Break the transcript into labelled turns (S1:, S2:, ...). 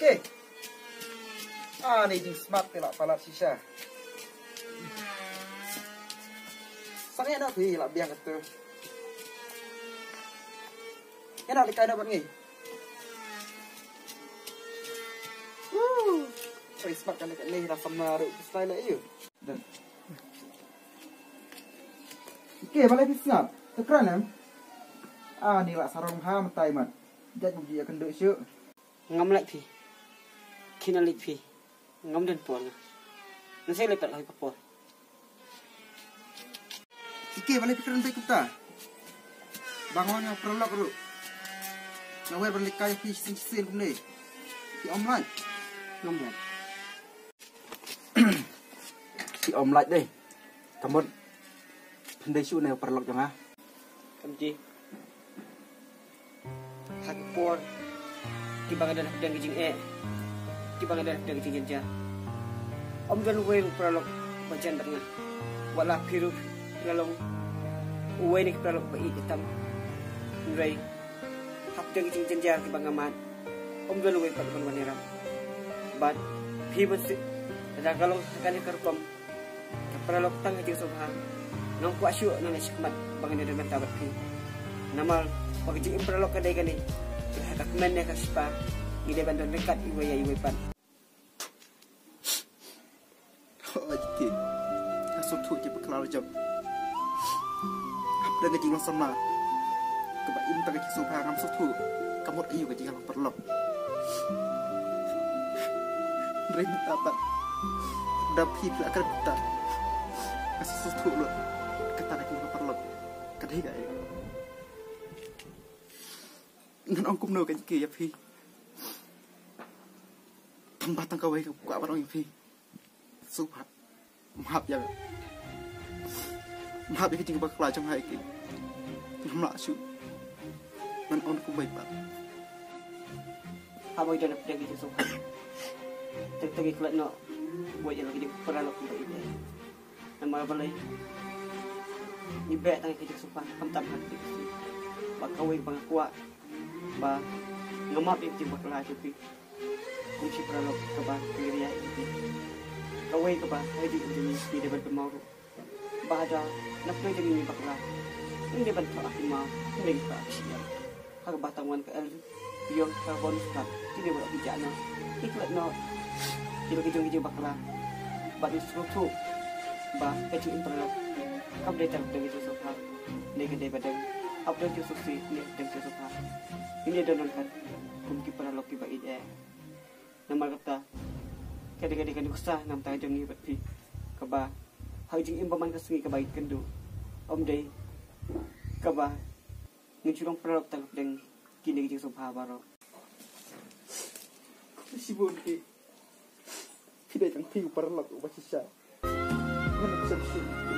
S1: Oke. Ini jing smart telak palat sisa. Sange nak pi lak biang kata. Enak dikai dapat ngi. Smart kan dekat ni rasa menarik style dia. Dan. Oke, balik pisang. Tekran ni lah sarung ha mentai mat. Jat buji akan duk syuk.
S2: Ngam lek pi. Kina lik pi. Ngam den pon. Nasi lepat lagi kapor.
S1: Oke, balik pikiran baik kita. Bangun yang prolog dulu. Nawe balik kaya pi sin kumne. Pi online.
S2: Ngam lek.
S1: Si omelette đây. Cảm ơn. Đây chú này phần lọc chẳng hả?
S2: Cảm chi. Hak por. Kibang ada dan kijing Kibang ada dan kijing ja. Om dan we pralok bacan tengah. Wala pirup pralong. We ni pralok bai hitam. Nrai. Hak dan kijing ja kibang amat. Om dan we pan manera. But people ada kalau akan kerkom pralok tang kijing sobha. Nang kuat syuk nang sikmat bangan dia menta berpi. Namal pagi impralok kadai kani. Hak men ne kaspa. Ide bandon dekat iwe pan.
S1: Oh jadi. Kasut tu je berkelal jam. Apa dengan jing sama? Kebak im tak kijing sobha ngam sutu. Kamut ayu ke jing pralok. Ring dapat. Dapi pula akan kita. Kasih sutu lu. Kata lagi perlu kadai gak nan ông cũng nêu cái kia phi tempat tang kawai ku apa orang phi supat maaf ya maaf cái chuyện bạc lại trong hai cái nắm lại sự nan ông cũng baik pak
S2: Aboy dah dapat gitu supat tegi kelat no buat yang lagi peralok baik deh nama balai ni bet tang kijik supan kamtam hati ba kawai bang kuat ba ngamap yang timbak lah tapi kunci pralog ke ba kiriya itu kawai ke ba hai di jenis di depan pemau ba ada nak play jadi bakla ini depan tak mau ini tak siap hak batangan ke el biong karbon start tidak boleh bicara ikut no tidak kijing bakla ba instruktur ba kecil pralog update dari Sofa, negatif pada update yang susi dari Sofa. Ini adalah kan kumki para loki baik eh. Nama kata kadang-kadang kan usah nam tahu jangan ibat pi. Kaba hajing impaman kesungi kebaik kendu. Om day kaba ngicurang para lok tang deng kini kijing Sofa baro.
S1: Sibuk ki. Tidak jangan pi para lok ubah sisa. Mana bisa sih?